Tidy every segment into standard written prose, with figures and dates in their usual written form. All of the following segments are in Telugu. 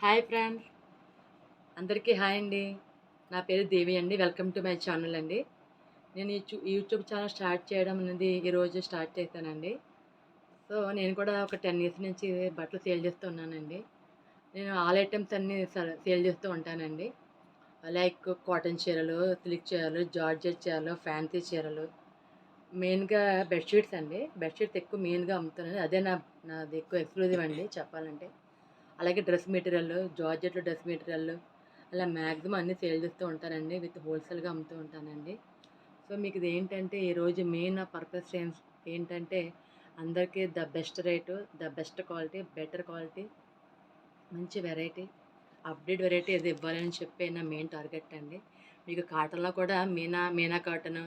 హాయ్ ఫ్రెండ్స్, అందరికీ హాయ్ అండి. నా పేరు దేవి అండి. వెల్కమ్ టు మై ఛానల్ అండి. నేను యూట్యూబ్ ఛానల్ స్టార్ట్ చేయడం అనేది ఈరోజు స్టార్ట్ చేశానండి. సో నేను కూడా ఒక 10 ఇయర్స్ నుంచి బట్టలు సేల్ చేస్తూ ఉన్నానండి. నేను ఆల్ ఐటమ్స్ అన్నీ సేల్ చేస్తూ ఉంటానండి. లైక్ కాటన్ చీరలు, సిల్క్ చీరలు, జార్జెట్ చీరలు, ఫ్యాన్సీ చీరలు, మెయిన్గా బెడ్షీట్స్ అండి. బెడ్షీట్స్ ఎక్కువ మెయిన్గా అమ్ముతానండి. అదే నాది ఎక్కువ ఎక్స్క్లూజివ్ అండి చెప్పాలంటే. అలాగే డ్రెస్ మెటీరియల్, జార్జెట్లో డ్రెస్ మెటీరియల్, అలా మ్యాక్సిమం అన్నీ సేల్ చేస్తూ ఉంటానండి. విత్ హోల్సేల్గా అమ్ముతూ ఉంటానండి. సో మీకు ఇది ఏంటంటే ఈరోజు మెయిన్ నా పర్పస్ ఏంటంటే అందరికీ the best rate, the best quality, better quality, మంచి వెరైటీ, అప్డేట్ వెరైటీ ఇది ఇవ్వాలని చెప్పి నా మెయిన్ టార్గెట్ అండి. మీకు కాటన్లో కూడా మీనా కాటన్,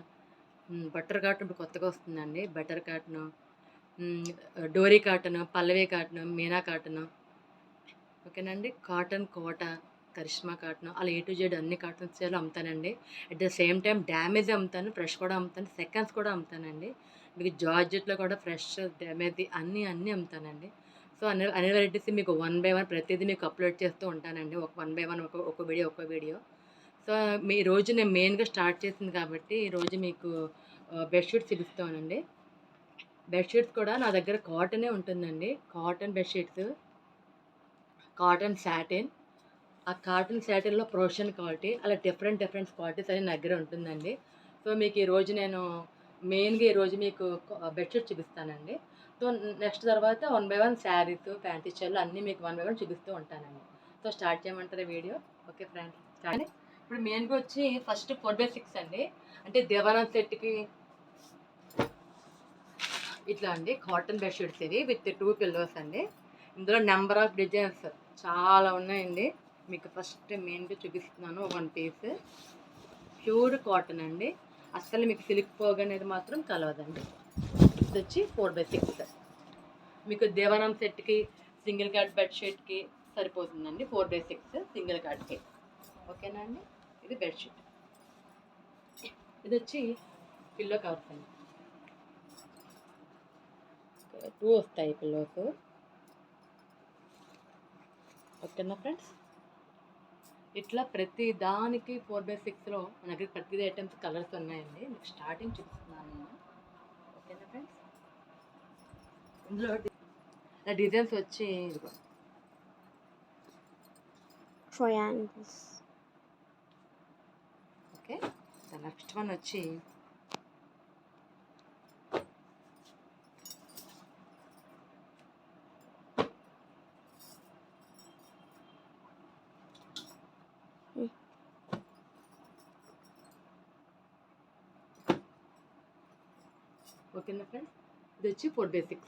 బటర్ కాటన్ ఇప్పుడు కొత్తగా వస్తుందండి. బటర్ కాటను, డోరీ cotton, Pallavi cotton, Meena cotton, ఓకేనండి. కాటన్ కోట, కరిష్మా కాటన్, అలా ఏ టు జెడ్ అన్ని కాటన్ చీరలు అమ్ముతానండి. At the same time damage అమ్ముతాను, ఫ్రెష్ కూడా అమ్ముతాను, సెకండ్స్ కూడా అమ్ముతానండి. మీకు జార్జెట్లో కూడా ఫ్రెష్, డ్యామేజ్ అన్నీ అమ్ముతానండి. సో అన్ని వెరైటీస్ మీకు వన్ బై వన్ ప్రతిదీ మీకు అప్లోడ్ చేస్తూ ఉంటానండి. వన్ బై వన్ ఒక వీడియో. సో మీ రోజు నేను మెయిన్గా స్టార్ట్ చేసింది కాబట్టి ఈరోజు మీకు బెడ్షీట్స్ చూపిస్తానండి. బెడ్షీట్స్ కూడా నా దగ్గర కాటనే ఉంటుందండి. కాటన్ బెడ్షీట్స్, కాటన్ శాటిన్, ఆ కాటన్ శాటిన్లో ప్రోషన్ క్వాలిటీ, అలా డిఫరెంట్ క్వాలిటీస్ అని నా దగ్గర ఉంటుందండి. సో మీకు ఈరోజు నేను మెయిన్గా ఈరోజు మీకు బెడ్షీట్ చూపిస్తానండి. సో నెక్స్ట్ తర్వాత one by one saris, fancy చీరలు అన్నీ మీకు వన్ బై వన్ చూపిస్తూ ఉంటానండి. సో స్టార్ట్ చేయమంటారా వీడియో? Okay friends, start. ఇప్పుడు మెయిన్గా వచ్చి ఫస్ట్ 4x6 అండి. అంటే దేవాలయం సెట్కి ఇట్లా అండి కాటన్ బెడ్షీట్స్ ఇది విత్ 2 పిల్లోస్ అండి. ఇందులో నెంబర్ ఆఫ్ డిజైన్స్ చాలా ఉన్నాయండి. మీకు ఫస్ట్ మెయిన్గా చూపిస్తున్నాను వన్ పీస్. ప్యూర్ కాటన్ అండి. అస్సలు మీకు సిల్క్ పోగ్ అనేది మాత్రం కలవదండి. ఇది వచ్చి 4x6. మీకు దేవానం సెట్కి, సింగిల్ కార్డ్ బెడ్షీట్కి సరిపోతుందండి. 4x6 సింగిల్ కార్డ్కి, ఓకేనా అండి. ఇది బెడ్షీట్. ఇది వచ్చి పిల్లో కవర్స్ అండి. 2 వస్తాయి పిల్లోస్, ఓకేనా ఫ్రెండ్స్. ఇట్లా ప్రతి దానికి 4x6లో మన దగ్గర ప్రతి ఐటమ్స్ కలర్స్ ఉన్నాయండి. మీకు స్టార్టింగ్ చూపిస్తున్నాను నేను, ఓకేనా ఫ్రెండ్స్. ఇందులో డిజైన్స్ వచ్చి ఇదిగో ట్రయాంగిల్స్. ఓకే. నెక్స్ట్ వన్ వచ్చి ఓకేనా ఫ్రెండ్స్. ఇది వచ్చి 4x6.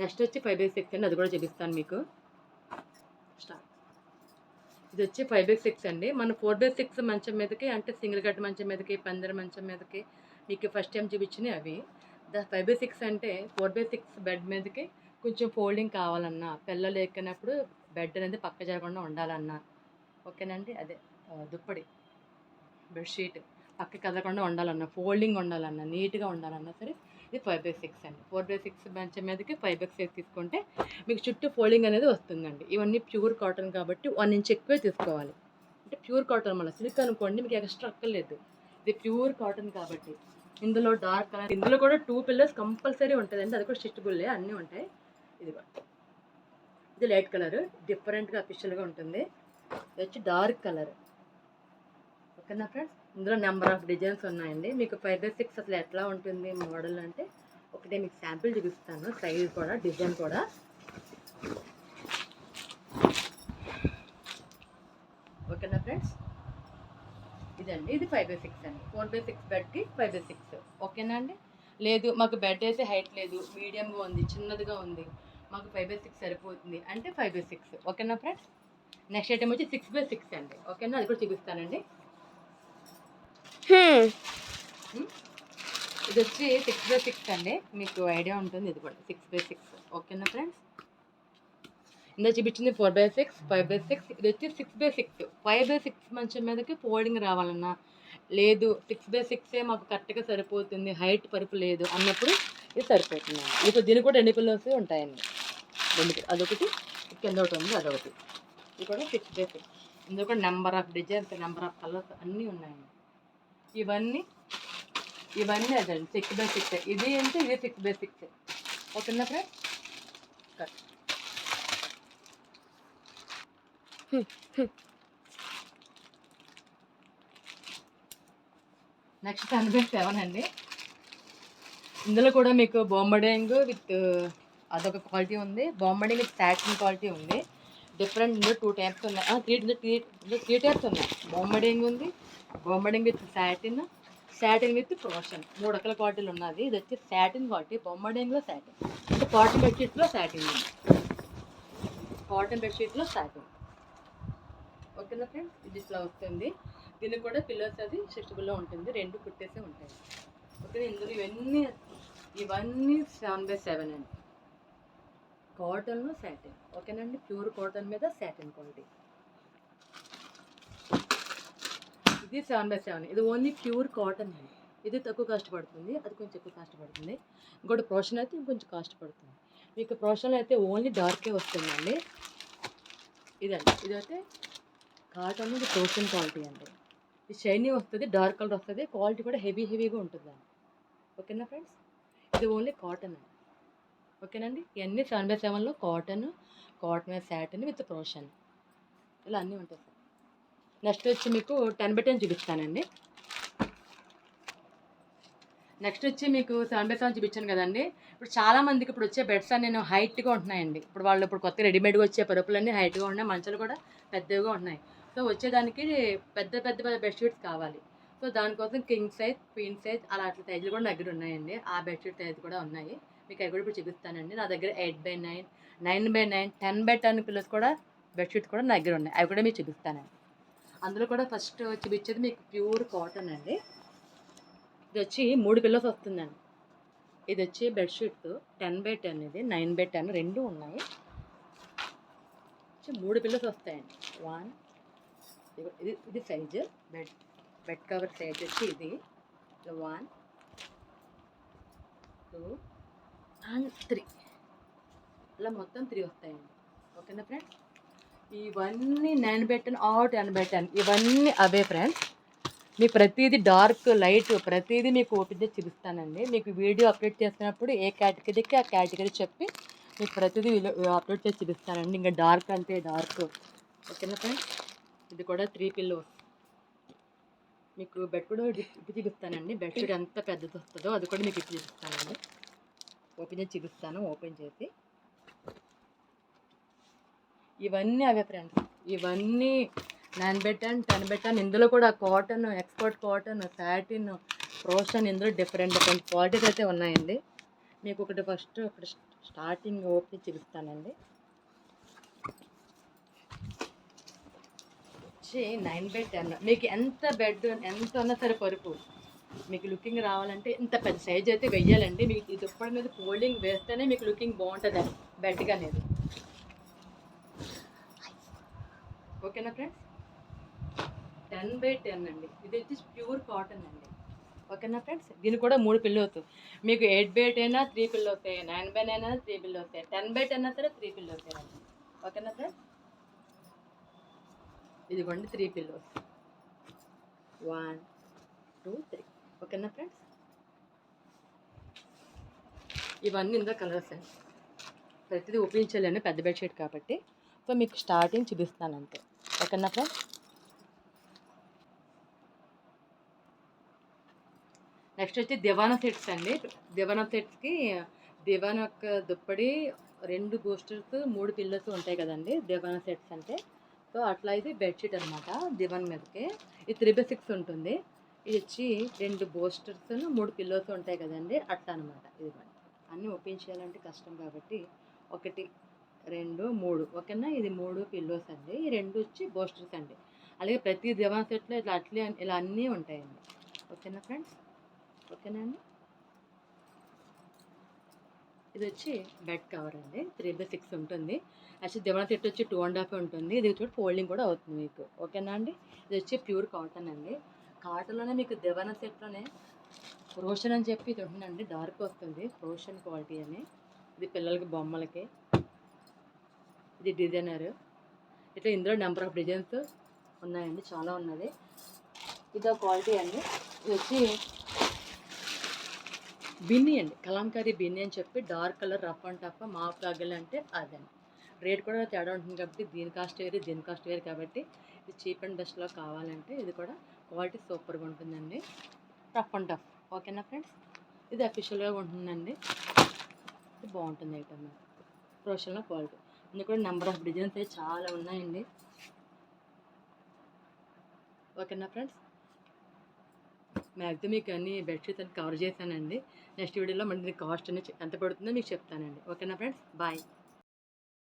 నెక్స్ట్ వచ్చి 5x6 అండి. అది కూడా చూపిస్తాను మీకు. స్టార్ట్. ఇది వచ్చి 5x6 అండి. మన 4x6 మంచం మీదకి, అంటే సింగిల్ కట్ మంచం మీదకి, పందిరి మంచం మీదకి మీకు ఫస్ట్ టైం చూపించినవి అవి. 5x6 అంటే 4x6 బెడ్ మీదకి కొంచెం ఫోల్డింగ్ కావాలన్నా, పిల్లలు ఎక్కినప్పుడు బెడ్ అనేది పక్క జరగకుండా ఉండాలన్నా, ఓకేనండి. అదే దుప్పటి బెడ్షీట్ పక్క కదలకుండా ఉండాలన్నా, ఫోల్డింగ్ ఉండాలన్నా, నీట్గా ఉండాలన్నా సరే ఇది 5x6 అండి. 4x6 మంచం మీదకి 5x6 తీసుకుంటే మీకు చుట్టూ ఫోల్డింగ్ అనేది వస్తుందండి. ఇవన్నీ ప్యూర్ కాటన్ కాబట్టి 1 ఇంచ్ ఎక్కువే తీసుకోవాలి. అంటే ప్యూర్ కాటన్, మళ్ళీ సిల్క్ అనుకోండి మీకు ఎక్స్ట్రా అక్కర్లేదు. ఇది ప్యూర్ కాటన్ కాబట్టి. ఇందులో డార్క్ కలర్, ఇందులో కూడా 2 పిల్లర్స్ కంపల్సరీ ఉంటుందండి. అది కూడా స్టిచ్బుల్లే, అన్నీ ఉంటాయి. ఇది లైట్ కలర్, డిఫరెంట్గా అఫిషియల్గా ఉంటుంది. ఇది వచ్చి డార్క్ కలర్, ఓకేనా ఫ్రెండ్స్. ఇందులో నెంబర్ ఆఫ్ డిజైన్స్ ఉన్నాయండి. మీకు 5x6 అసలు ఎట్లా ఉంటుంది మోడల్ అంటే ఒకటే మీకు శాంపిల్ చూపిస్తాను. సైజ్ కూడా, డిజైన్ కూడా. ఓకేనా ఫ్రెండ్స్. ఇదండి, ఇది 5x6 అండి. 4x6 బెడ్కి 5x6, ఓకేనా అండి. లేదు మాకు బెడ్ అయితే హైట్ లేదు, మీడియంగా ఉంది, చిన్నదిగా ఉంది, మాకు 5x6 సరిపోతుంది అంటే 5x6, ఓకేనా ఫ్రెండ్స్. నెక్స్ట్ ఐటమ్ వచ్చి 6x6 అండి, ఓకేనా. అది కూడా చూపిస్తానండి. ఇది వచ్చి 6x6 అండి. మీకు ఐడియా ఉంటుంది, ఇది కూడా 6x6, ఓకేనా ఫ్రెండ్స్. ఇందులో చూపించింది 4x6, 5x6. ఇది వచ్చి 6x6. 5x6 మంచం మీదకి ఫోల్డింగ్ రావాలన్నా, లేదు 6x6 మాకు కరెక్ట్గా సరిపోతుంది, హైట్ పరుపు లేదు అన్నప్పుడు ఇది సరిపోతుంది. మీకు దీనికి కూడా 2 పిల్లోస్ ఉంటాయండి. 2, అదొకటి కింద ఒకటి ఉంది, అదొకటి. ఇది కూడా 6x6. ఇందులో కూడా number of designs, number of colours అన్నీ ఉన్నాయండి. ఇవన్నీ ఇవన్నీ అదండి 6x6. ఇది అంటే ఇది 6x6. ఓకేనా ఫ్రెండ్స్? నెక్స్ట్ 10x7 అండి. ఇందులో కూడా మీకు బొంబడింగ్ విత్ అదొక క్వాలిటీ ఉంది, బొంబడింగ్ విత్ సాటిన్ క్వాలిటీ ఉంది. డిఫరెంట్ ఇందులో 2 టైప్స్ ఉన్నాయి, 3 టైప్స్ ఉన్నాయి. బొంబడింగ్ ఉంది, బొంబడింగ్ విత్ సాటిన్, సాటిన్ విత్ క్రోషన్, 3 రకాల క్వాలిటీలు ఉన్నది. ఇది వచ్చి సాటిన్ క్వాలిటీ, బొంబడింగ్లో సాటిన్ అంటే కాటన్ బెడ్షీట్లో సాటిన్ ఉంది, కాటన్ బెడ్షీట్లో సాటిన్. ఓకేనా ఫ్రెండ్స్? ఇది ఇట్లా వస్తుంది. దీనికి కూడా పిల్లర్స్ అది స్ట్రెచబుల్లో ఉంటుంది, 2 కుట్టేసే ఉంటాయి. ఓకే, ఇందులో ఇవన్నీ 7x7 అండి, కాటన్లో సాటిన్. ఓకేనండి? ప్యూర్ కాటన్ మీద సాటిన్ క్వాలిటీ. ఇది 7x7. ఇది ఓన్లీ ప్యూర్ కాటన్ అండి. ఇది తక్కువ కాస్ట్ పడుతుంది, అది కొంచెం ఎక్కువ కాస్ట్ పడుతుంది. ఇంకోటి ప్రోషన్ అయితే ఇంకొంచెం కాస్ట్ పడుతుంది. మీకు ప్రోషన్లో అయితే ఓన్లీ డార్కే వస్తుందండి. ఇదండి, ఇదైతే కాటన్ ఇది ప్రోషన్ క్వాలిటీ అండి. ఇది షైనీ వస్తుంది, డార్క్ కలర్ వస్తుంది, క్వాలిటీ కూడా హెవీగా ఉంటుందండి. ఓకేనా ఫ్రెండ్స్? ఇది ఓన్లీ కాటన్ అండి. ఓకేనండి? ఇవన్నీ 7x7లో కాటన్ మీద సాటిన్ విత్ ప్రోషన్, ఇలా అన్నీ ఉంటాయి సార్. నెక్స్ట్ వచ్చి మీకు 10x10 చూపిస్తానండి. నెక్స్ట్ వచ్చి మీకు 7x7 చూపించాను కదండి. ఇప్పుడు చాలామందికి ఇప్పుడు వచ్చే బెడ్స్ అన్నీ నేను హైట్గా ఉంటున్నాయండి. ఇప్పుడు కొత్త రెడీమేడ్గా వచ్చే పరుపులన్నీ హైట్గా ఉన్నాయి, మంచాలు కూడా పెద్దగా ఉన్నాయి. సో వచ్చేదానికి పెద్ద బెడ్షీట్స్ కావాలి. సో దానికోసం కింగ్ సైజ్, క్వీన్ సైజ్ అలా అట్లా సైజులు కూడా దగ్గర ఉన్నాయండి. ఆ బెడ్షీట్ సైజ్ కూడా ఉన్నాయి, మీకు అవి కూడా ఇప్పుడు చూపిస్తానండి. నా దగ్గర 8x9, 9x9, 10x10 పిల్లర్స్ కూడా బెడ్షీట్స్ కూడా నా దగ్గర ఉన్నాయి, అవి కూడా మీకు చూపిస్తానండి. అందులో కూడా ఫస్ట్ చూపించేది మీకు ప్యూర్ కాటన్ అండి. ఇది వచ్చి 3 పిల్లోస్ వస్తుందండి. ఇది వచ్చి బెడ్షీట్స్ 10x10, ఇది 9x10 రెండు ఉన్నాయి. 3 పిల్లోస్ వస్తాయండి. ఇది సైజు బెడ్ కవర్ సైజ్ వచ్చి ఇది 1, 2 and 3, ఇలా మొత్తం 3 వస్తాయండి. ఓకేనా ఫ్రెండ్స్? ఇవన్నీ 9x10 ఆర్ 10x10 ఇవన్నీ అవే ఫ్రెండ్స్. మీకు ప్రతిదీ డార్క్ లైట్ ప్రతిదీ మీకు ఓపెన్ చేసి చూపిస్తానండి. మీకు వీడియో అప్లోడ్ చేస్తున్నప్పుడు ఏ కేటగిరీకి ఆ కేటగిరీ చెప్పి మీకు ప్రతిదీ అప్లోడ్ చేసి చూపిస్తానండి. ఇంకా డార్క్ అంటే డార్క్. ఓకేనా ఫ్రెండ్స్? ఇది కూడా 3 పిల్లోస్. మీకు బెడ్ కూడా ఇప్పి చూపిస్తానండి. బెడ్షీట్ ఎంత పెద్దది వస్తుందో అది కూడా మీకు ఇప్పి చూపిస్తానండి. ఓపెన్ చేసి చూపిస్తాను, ఓపెన్ చేసి. ఇవన్నీ అవే ఫ్రెండ్స్, ఇవన్నీ 9x10, 10x10. ఇందులో కూడా కాటన్, ఎక్స్పర్ట్ కాటన్, సాటిన్, ప్రోషన్, ఇందులో డిఫరెంట్ క్వాలిటీస్ అయితే ఉన్నాయండి. మీకు ఒకటి స్టార్టింగ్ ఓపెన్ చూపిస్తానండి. వచ్చి 9x10. మీకు ఎంత బెడ్ ఎంత ఉన్నా సరే పరుపు మీకు లుకింగ్ రావాలంటే ఇంత పెద్ద సైజ్ అయితే వెయ్యాలండి. మీకు ఈ దుప్పటి మీద ఫోల్డింగ్ వేస్తేనే మీకు లుకింగ్ బాగుంటుంది బెడ్గా అనేది. ఓకేనా ఫ్రెండ్స్? 10x10 అండి. ఇది వచ్చి ప్యూర్ కాటన్ అండి. ఓకేనా ఫ్రెండ్స్? దీనికి కూడా 3 పిల్లోస్. మీకు 8x8 అయినా 3 పిల్లోస్, 9x9 అయినా 3 పిల్లోస్, 10x10 అయినా సరే 3 పిల్లోస్ అండి. ఓకేనా ఫ్రెండ్స్? ఇదిగోండి 3 పిల్లోస్, 1, 2, 3. ఓకేనా ఫ్రెండ్స్? ఇవన్నీ ఇందులో కలర్స్ అండి. ప్రతిదీ ఒప్పించాలండి పెద్ద బెడ్షీట్ కాబట్టి. సో మీకు స్టార్టింగ్ చూపిస్తాను అంతే. ఓకేనా ఫ్రెండ్స్? నెక్స్ట్ వచ్చి దివానా సెట్స్ అండి. దివానా సెట్స్కి దివానా యొక్క దుప్పటి, 2 బూస్టర్స్, 3 పిల్లోస్ ఉంటాయి కదండి దివానా సెట్స్ అంటే. సో అట్లా ఇది బెడ్షీట్ అనమాట. దివాన్ మీదకి ఇది 3x6 ఉంటుంది. ఇది వచ్చి 2 బూస్టర్స్, 3 పిల్లోస్ ఉంటాయి కదండి, అట్లా అనమాట. ఇదిగోండి, అన్నీ ఓపెన్ చేయాలంటే కష్టం కాబట్టి 1, 2, 3. ఓకేనా? ఇది 3 పిల్లోస్ అండి, ఈ 2 వచ్చి బూస్టర్స్ అండి. అలాగే ప్రతి దివాన్ సెట్లో ఇలా అన్నీ ఉంటాయండి. ఓకేనా ఫ్రెండ్స్? ఓకేనా అండి? ఇది వచ్చి బెడ్ కవర్ అండి, 3x6 ఉంటుంది. యాక్చువల్లీ దివానా సెట్ వచ్చి 2.5 ఉంటుంది. ఇది చూడ ఫోల్డింగ్ కూడా అవుతుంది మీకు. ఓకేనా అండి? ఇది వచ్చి ప్యూర్ కాటన్ అండి. కాటన్లోనే మీకు దివానా సెట్లోనే ప్రోషన్ అని చెప్పి ఇది ఉంటుందండి, డార్క్ వస్తుంది, ప్రోషన్ క్వాలిటీ అని. ఇది పిల్లలకి బొమ్మలకి, ఇది డిజైనర్. ఇట్లా ఇందులో నెంబర్ ఆఫ్ డిజైన్స్ ఉన్నాయండి, చాలా ఉన్నది. ఇది క్వాలిటీ అండి. ఇది వచ్చి బిన్ని అండి, కలంకారీ బిన్ని అని చెప్పి dark colour rough and tough మాప్ తగ్గలు అంటే అదండి. రేట్ కూడా తేడా ఉంటుంది కాబట్టి దీని కాస్ట్ వేరు దీని కాస్ట్ వేరు కాబట్టి ఇది చీప్ అండ్ బెస్ట్లో కావాలంటే ఇది కూడా క్వాలిటీ సూపర్గా ఉంటుందండి. రఫ్ అండ్ టఫ్ ఓకేనా ఫ్రెండ్స్. ఇది అఫీషియల్గా ఉంటుందండి. ఇది బాగుంటుంది ఐటమ్, ప్రొఫెషనల్ క్వాలిటీ. ఇందులో కూడా నెంబర్ ఆఫ్ డిజైన్స్ అయితే చాలా ఉన్నాయండి. ఓకేనా ఫ్రెండ్స్. మ్యాక్సిమం మీకు అన్ని బెడ్షీట్స్ అన్ని కవర్ చేశానండి. నెక్స్ట్ వీడియోలో మళ్ళీ కాస్ట్ అనేది ఎంత పడుతుందో మీకు చెప్తానండి. ఓకేనా ఫ్రెండ్స్, బాయ్.